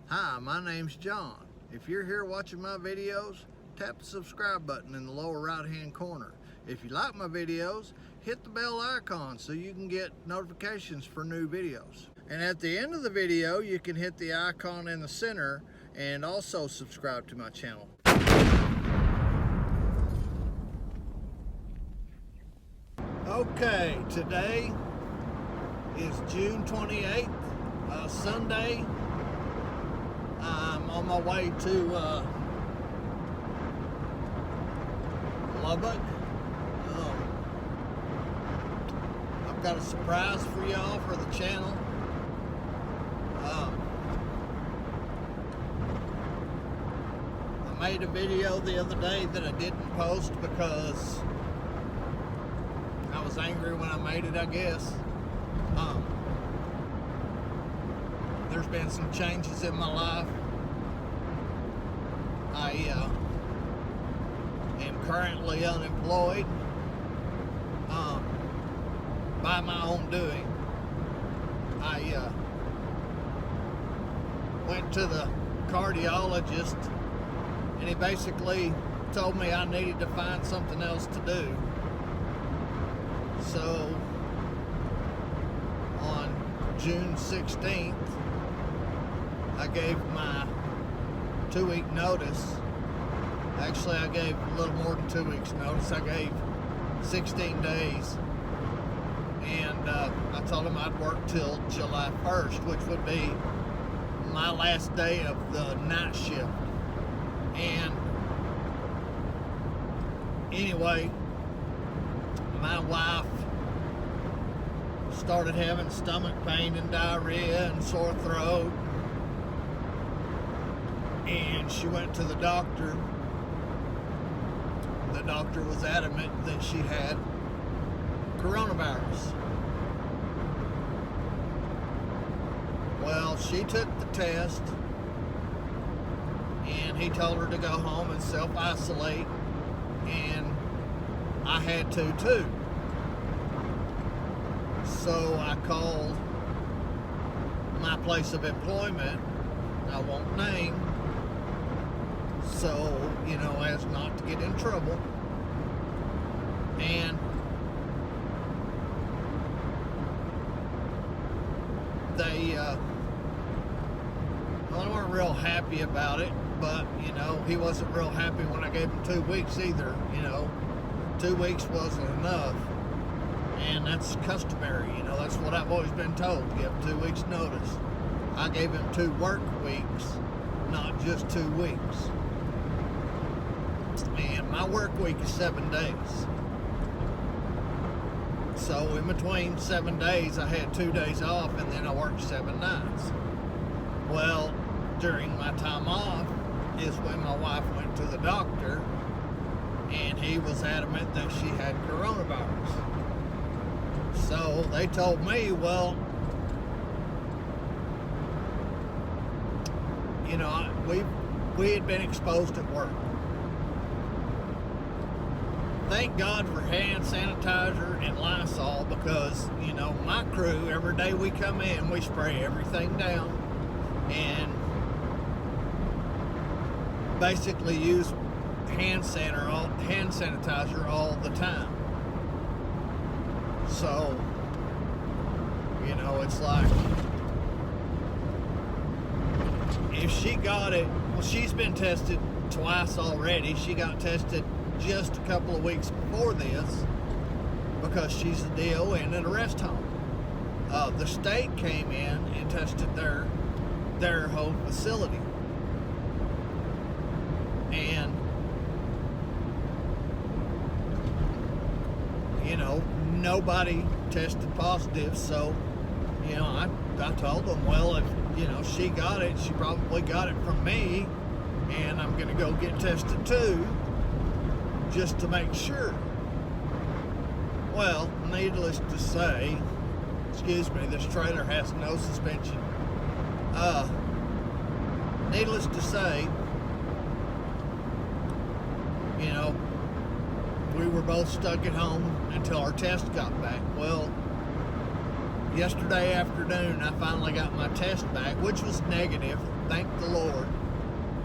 Hi, my name's John. If you're here watching my videos, tap the subscribe button in the lower right hand corner. If you like my videos, hit the bell icon so you can get notifications for new videos. And at the end of the video, you can hit the icon in the center and also subscribe to my channel. Okay, today is June 28th, Sunday. I'm on my way to Lubbock. I've got a surprise for y'all for the channel. I made a video the other day that I didn't post because I was angry when I made it, I guess. There's been some changes in my life. I am currently unemployed by my own doing. I went to the cardiologist and he basically told me I needed to find something else to do. So on June 16th, I gave my 2-week notice. Actually, I gave a little more than 2 weeks notice. I gave 16 days. And I told him I'd work till July 1st, which would be my last day of the night shift. And anyway, my wife started having stomach pain and diarrhea and sore throat. And she went to the doctor. The doctor was adamant that she had coronavirus. Well, she took the test and he told her to go home and self-isolate, and I had to too. So I called my place of employment, I won't name, so, you know, as not to get in trouble. And they weren't real happy about it, but, you know, he wasn't real happy when I gave him 2 weeks either. You know, 2 weeks wasn't enough, and that's customary. You know, that's what I've always been told. You have 2 weeks notice. I gave him 2 work weeks, not just 2 weeks. And my work week is 7 days. So in between 7 days, I had 2 days off, and then I worked 7 nights. Well, during my time off is when my wife went to the doctor, and he was adamant that she had coronavirus. So they told me, well, you know, we had been exposed at work. Thank God for hand sanitizer and Lysol, because, you know, my crew, every day we come in, we spray everything down and basically use hand sanitizer all the time. So, you know, it's like, if she got it, well, she's been tested twice already. She got tested just a couple of weeks before this because she's a DON at a rest home. The state came in and tested their whole facility, and you know, nobody tested positive. So, you know, I told them, well, if, you know, she got it, she probably got it from me, and I'm gonna go get tested too, just to make sure. Well, needless to say, excuse me, this trailer has no suspension. Needless to say, you know, we were both stuck at home until our test got back. Well, yesterday afternoon I finally got my test back, which was negative. Thank the Lord.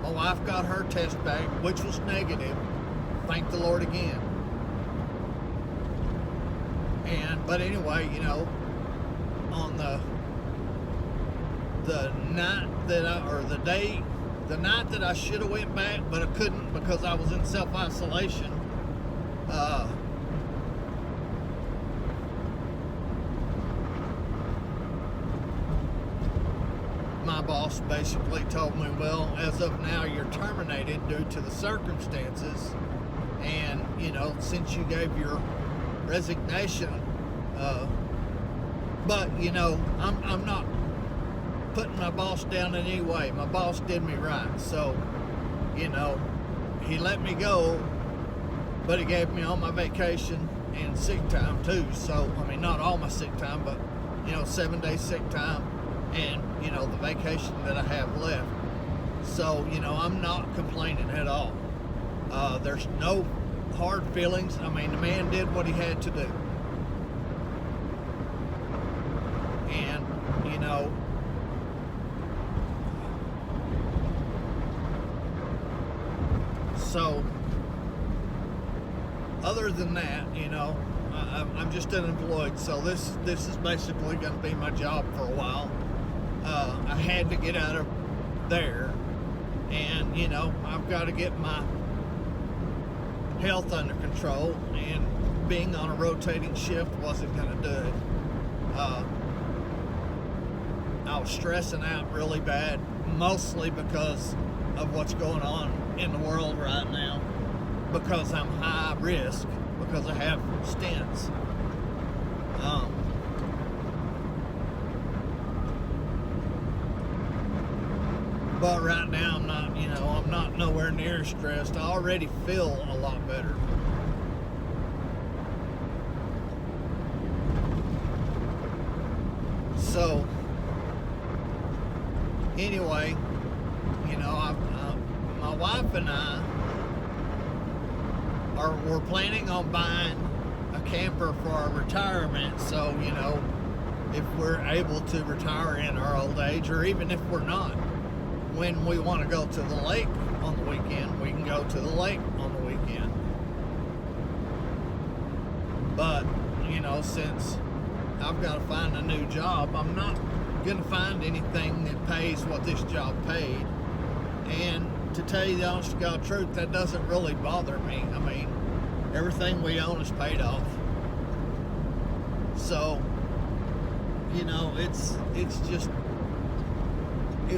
My wife got her test back, which was negative. Thank the Lord again. But anyway, you know, on the night that the night that I should have went back, but I couldn't because I was in self-isolation. My boss basically told me, well, as of now, you're terminated due to the circumstances, and you know, since you gave your resignation, but you know, I'm not putting my boss down in any way. My boss did me right, so you know, he let me go, but he gave me all my vacation and sick time too. So I mean, not all my sick time, but you know, 7 days sick time, and you know, the vacation that I have left. So you know, I'm not complaining at all. There's no hard feelings. I mean, the man did what he had to do, and you know, so other than that, you know, I'm just unemployed. So this is basically going to be my job for a while. I had to get out of there, and you know, I've got to get my health under control, and being on a rotating shift wasn't going to do it. I was stressing out really bad, mostly because of what's going on in the world right now, because I'm high risk, because I have stents. But right now I'm not, you know, I'm not nowhere near stressed. I already feel a lot better. So anyway, you know, my wife and I we're planning on buying a camper for our retirement. So you know, if we're able to retire in our old age, or even if we're not, when we want to go to the lake on the weekend, we can go to the lake on the weekend. But you know, since I've got to find a new job, I'm not going to find anything that pays what this job paid. And to tell you the honest to God truth, that doesn't really bother me. I mean, everything we own is paid off. So, you know, it's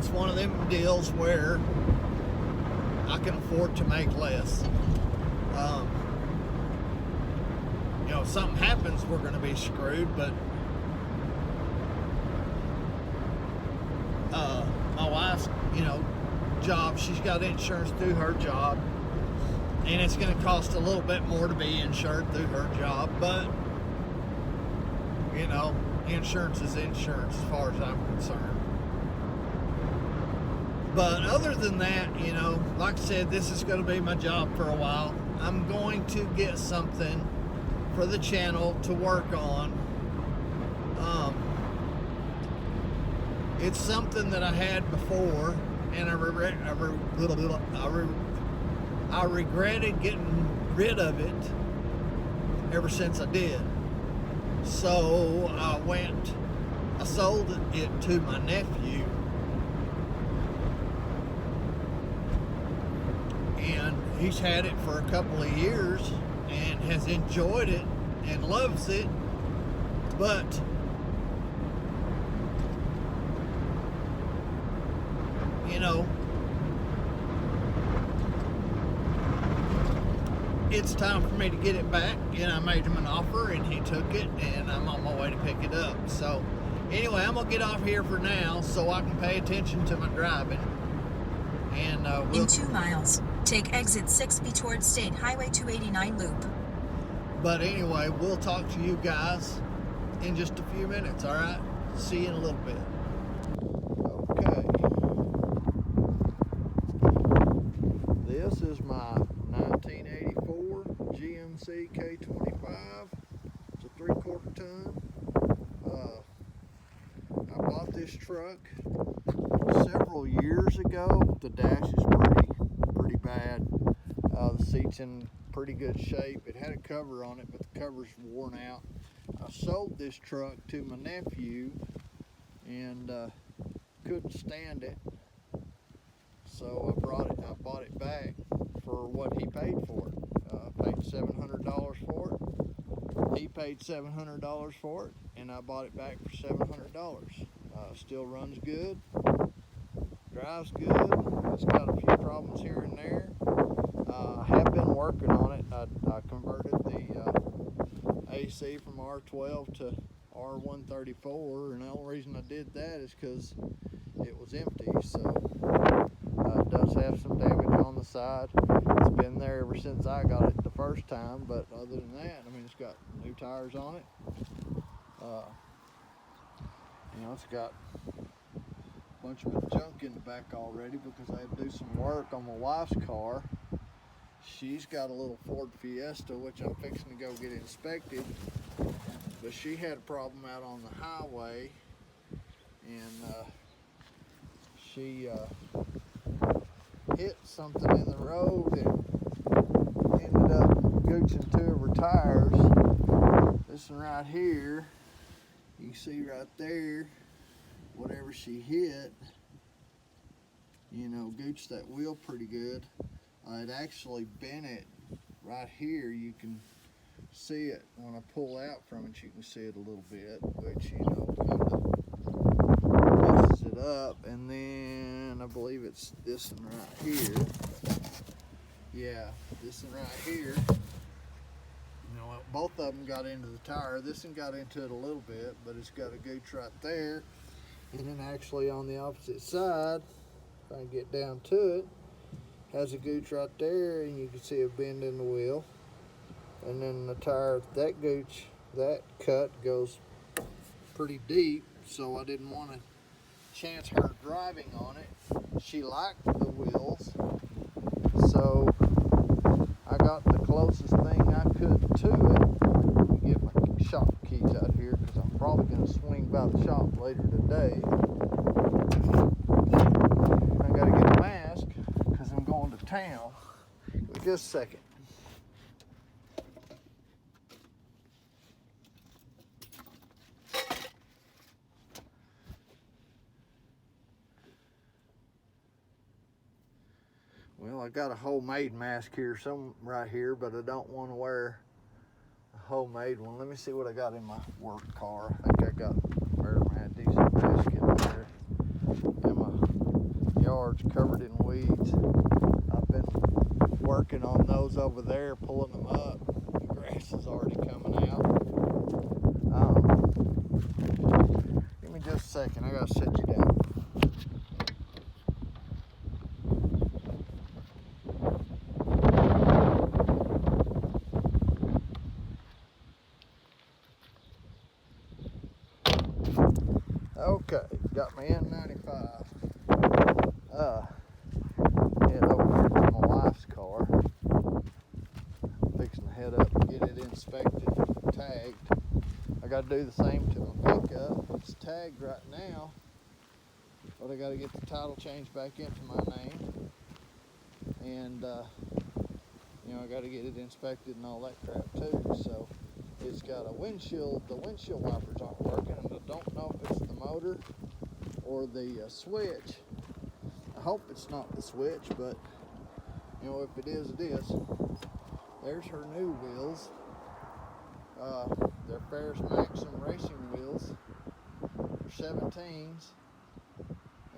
one of them deals where I can afford to make less. You know, if something happens, we're going to be screwed, but my wife's, you know, job, she's got insurance through her job, and it's going to cost a little bit more to be insured through her job, but you know, insurance is insurance as far as I'm concerned. But other than that, you know, like I said, this is going to be my job for a while. I'm going to get something for the channel to work on. It's something that I had before, and I regretted getting rid of it ever since I did. So I sold it to my nephew, and he's had it for a couple of years and has enjoyed it and loves it, but you know, it's time for me to get it back, and I made him an offer and he took it, and I'm on my way to pick it up. So anyway, I'm gonna get off here for now so I can pay attention to my driving, and in 2 miles take exit 6B towards State Highway 289 loop. But anyway, we'll talk to you guys in just a few minutes. All right, see you in a little bit. Okay, this is my 1984 GMC K25. It's a 3/4 ton. I bought this truck several years go. The dash is pretty bad. The seat's in pretty good shape. It had a cover on it, but the cover's worn out. I sold this truck to my nephew and couldn't stand it, so I bought it back for what he paid for it. Paid $700 for it. He paid $700 for it, and I bought it back for $700. Still runs good, drives good. It's got a few problems here and there. I have been working on it. I converted the AC from R12 to R134, and the only reason I did that is because it was empty. So it does have some damage on the side. It's been there ever since I got it the first time, but other than that, I mean, it's got new tires on it. You know, it's got a bunch of junk in the back already because I had to do some work on my wife's car. She's got a little Ford Fiesta, which I'm fixing to go get inspected, but she had a problem out on the highway, and she hit something in the road and ended up gooching two of her tires. This one right here, you can see right there, whatever she hit, you know, gooched that wheel pretty good. It actually bent it right here. You can see it when I pull out from it. You can see it a little bit, which, you know, kind of messes it up. And then I believe it's this one right here. Yeah, this one right here. You know, both of them got into the tire. This one got into it a little bit, but it's got a gooch right there. And then actually on the opposite side, if I can get down to it, has a gooch right there, and you can see a bend in the wheel. And then the tire, that gooch, that cut goes pretty deep, so I didn't want to chance her driving on it. She liked the wheels, so I got the closest thing I could to it. Let me get my shop keys out here because I'm probably going to swing by the shop later today. I got to get a mask because I'm going to town. Just a second. Well, I got a homemade mask here, some right here, but I don't want to wear a homemade one. Let me see what I got in my work car. I think I got a decent mask in there. And my yard's covered in weeds. I've been working on those over there, pulling them up. The grass is already coming out. Give me just a second. I gotta sit you down. Okay, got my N95. Head over here to my wife's car. Fixing to head up and get it inspected, tagged. I got to do the same to my pickup. It's tagged right now, but I got to get the title changed back into my name, and you know, I got to get it inspected and all that crap too. So it's got a windshield. The windshield wipers aren't working, and I don't know if it's the motor or the switch. I hope it's not the switch, but you know, if it is, it is. There's her new wheels. They're Ferris Maxim racing wheels. They're 17s,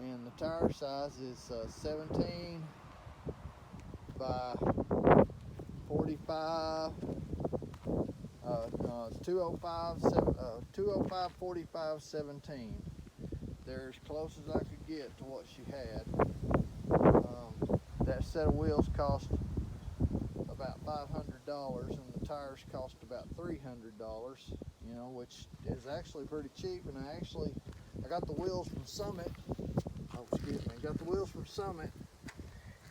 and the tire size is 17 by 45. It's 205 45 17. They're as close as I could get to what she had. That set of wheels cost about $500, and the tires cost about $300. You know, which is actually pretty cheap. And I got the wheels from Summit. Oh, excuse me. I got the wheels from Summit,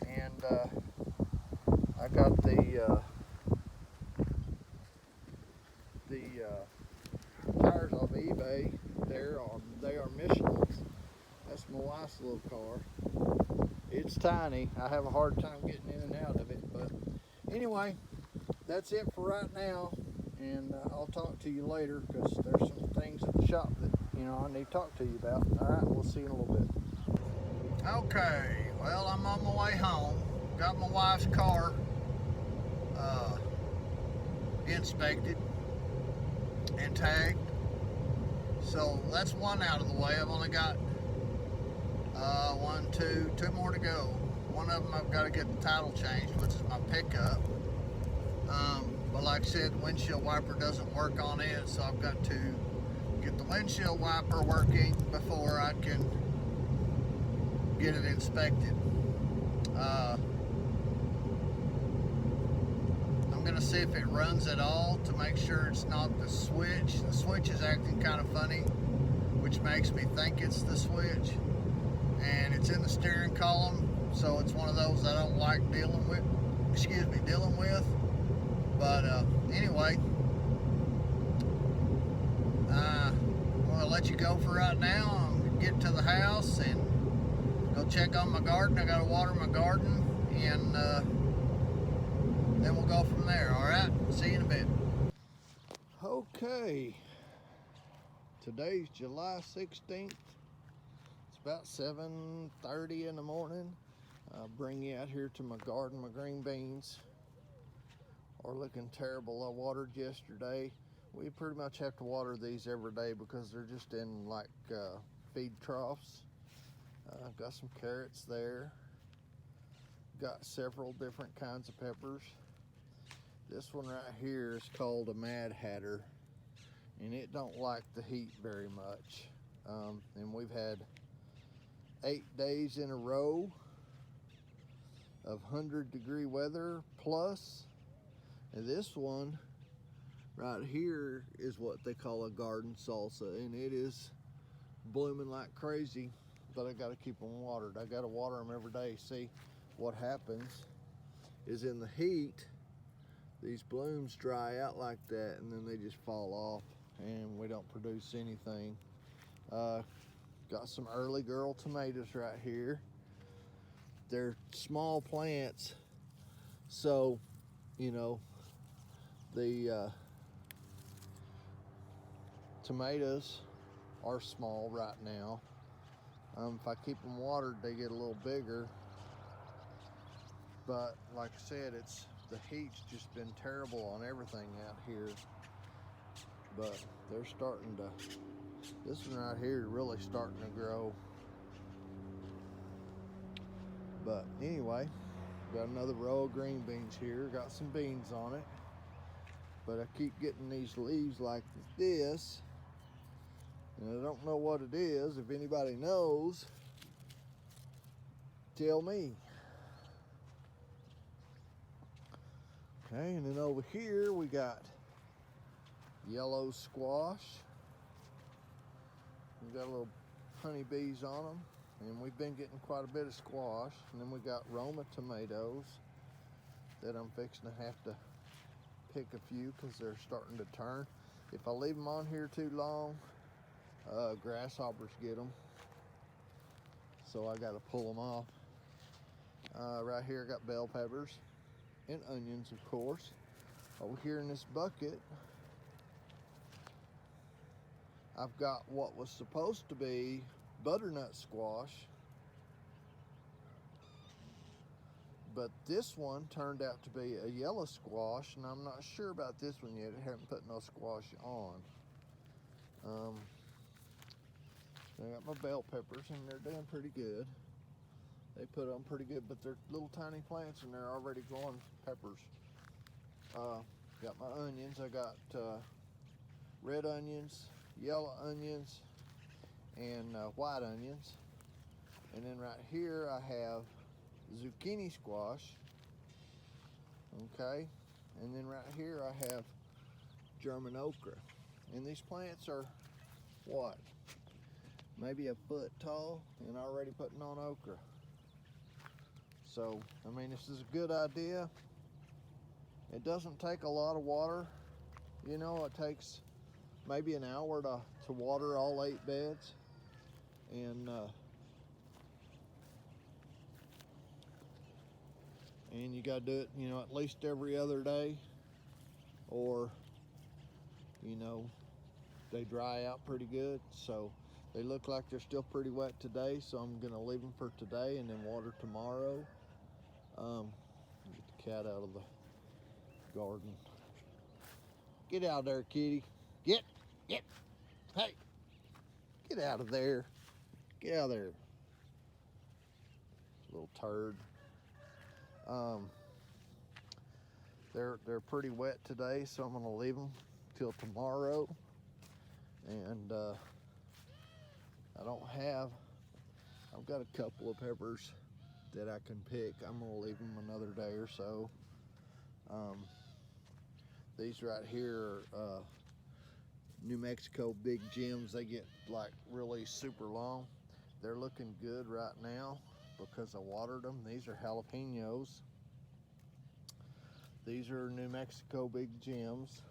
and I got the tires off eBay. They are Michelin's. That's my wife's little car. It's tiny. I have a hard time getting in and out of it. But anyway, that's it for right now. And I'll talk to you later because there's some things at the shop that, I need to talk to you about. All right, we'll see you in a little bit. Okay, well, I'm on my way home. Got my wife's car inspected and tagged. So that's one out of the way. I've only got two more to go. One of them I've got to get the title changed, which is my pickup. But like I said, the windshield wiper doesn't work on it, so I've got to get the windshield wiper working before I can get it inspected. I'm going to see if it runs at all to make sure it's not the switch. The switch is acting kind of funny, which makes me think it's the switch. And it's in the steering column, so it's one of those I don't like dealing with. But anyway, I'm going to let you go for right now. I'm going to get to the house and go check on my garden. I got to water my garden, and then we'll go from there. All right, see you in a bit. Okay, today's July 16th. It's about 7:30 in the morning. I'll bring you out here to my garden. My green beans are looking terrible. I watered yesterday. We pretty much have to water these every day because they're just in like feed troughs. I've got some carrots there. Got several different kinds of peppers. This one right here is called a Mad Hatter, and it don't like the heat very much. And we've had 8 days in a row of 100-degree weather plus. And this one right here is what they call a garden salsa, and it is blooming like crazy, but I got to keep them watered. I got to water them every day. See, what happens is in the heat, these blooms dry out like that, and then they just fall off, and we don't produce anything. Got some early girl tomatoes right here. They're small plants, so the tomatoes are small right now. If I keep them watered, they get a little bigger. But like I said, the heat's just been terrible on everything out here. But they're starting to, this one right here is really starting to grow. But anyway, got another row of green beans here. Got some beans on it. But I keep getting these leaves like this, and I don't know what it is. If anybody knows, tell me. Okay, and then over here we got yellow squash. We got little honeybees on them, and we've been getting quite a bit of squash. And then we got Roma tomatoes that I'm fixing to have to pick a few because they're starting to turn. If I leave them on here too long, grasshoppers get them, so I got to pull them off. Right here I got bell peppers and onions, of course. Over here in this bucket, I've got what was supposed to be butternut squash, but this one turned out to be a yellow squash, and I'm not sure about this one yet. I haven't put no squash on. I got my bell peppers, and they're doing pretty good. They put on pretty good, but they're little tiny plants, and they're already growing peppers. Got my onions. I got red onions, yellow onions, and white onions. And then right here I have zucchini squash. Okay, and then right here I have German okra. And these plants are what, maybe a foot tall, and already putting on okra. So I mean, this is a good idea. It doesn't take a lot of water. It takes maybe an hour to water all 8 beds. And and you got to do it, you know, at least every other day, or, you know, they dry out pretty good. So they look like they're still pretty wet today, so I'm gonna leave them for today and then water tomorrow. Get the cat out of the garden. Get out there, kitty. Get. Hey, get out of there. Get out of there, little turd. They're pretty wet today, so I'm gonna leave them till tomorrow. And I've got a couple of peppers that I can pick. I'm gonna leave them another day or so. These right here are New Mexico Big Gems. They get like really super long. They're looking good right now because I watered them. These are jalapenos. These are New Mexico Big Gems.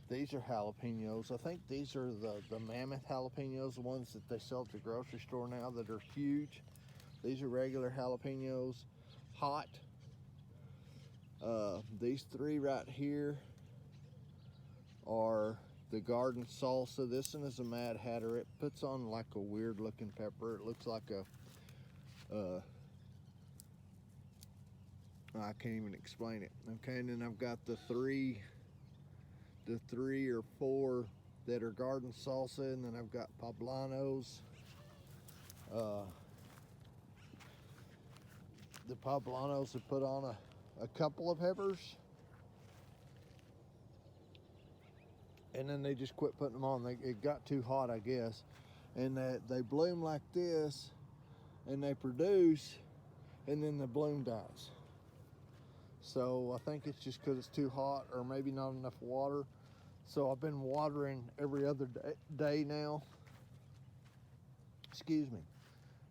These are jalapenos. I think these are the mammoth jalapenos, the ones that they sell at the grocery store now that are huge. These are regular jalapenos, hot. These three right here are the garden salsa. This one is a Mad Hatter. It puts on like a weird looking pepper. It looks like a, I can't even explain it. Okay, and then I've got the three or four that are garden salsa, and then I've got poblanos. The poblanos have put on a couple of peppers, and then they just quit putting them on. It got too hot, I guess, and they bloom like this, and they produce, and then the bloom dies. So I think it's just because it's too hot, or maybe not enough water. So I've been watering every other day now. Excuse me.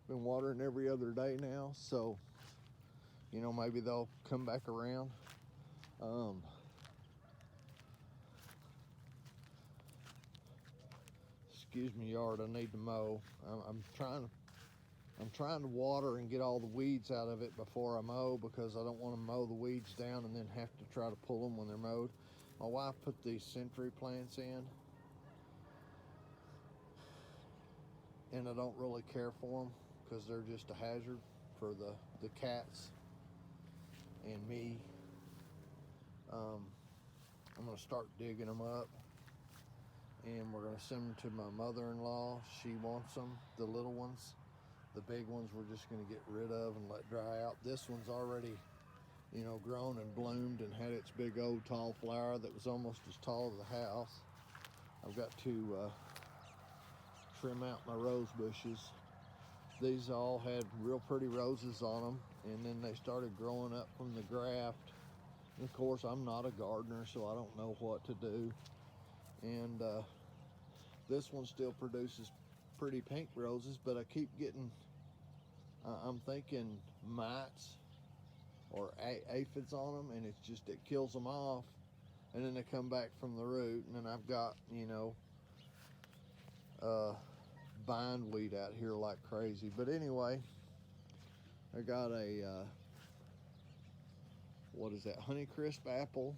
Been watering every other day now. So, you know, maybe they'll come back around. Excuse me, yard. I need to mow. I'm trying to water and get all the weeds out of it before I mow, because I don't want to mow the weeds down and then have to try to pull them when they're mowed. My wife put these century plants in, and I don't really care for them because they're just a hazard for the cats and me. I'm gonna start digging them up, and we're gonna send them to my mother-in-law. She wants them, the little ones. The big ones we're just gonna get rid of and let dry out. This one's already, you know, grown and bloomed and had its big old tall flower that was almost as tall as the house. I've got to trim out my rose bushes. These all had real pretty roses on them, and then they started growing up from the graft. And of course, I'm not a gardener, so I don't know what to do. And this one still produces pretty pink roses, but I keep getting, I'm thinking mites or aphids on them, and it's just, it kills them off, and then they come back from the root. And then I've got, you know, bindweed out here like crazy. But anyway, I got a what is that, Honeycrisp apple,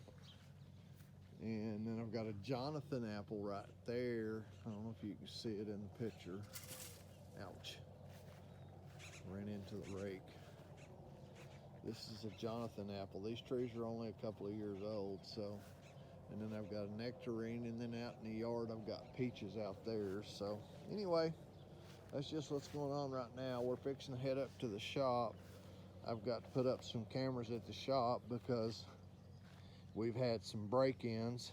and then I've got a Jonathan apple right there. I don't know if you can see it in the picture. Ouch, ran into the rake. This is a Jonathan apple. These trees are only a couple of years old. So, and then I've got a nectarine, and then out in the yard I've got peaches out there. So anyway, that's just what's going on right now. We're fixing to head up to the shop. I've got to put up some cameras at the shop because we've had some break-ins,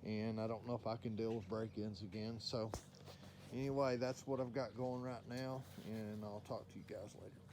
and I don't know if I can deal with break-ins again. So anyway, that's what I've got going right now, and I'll talk to you guys later.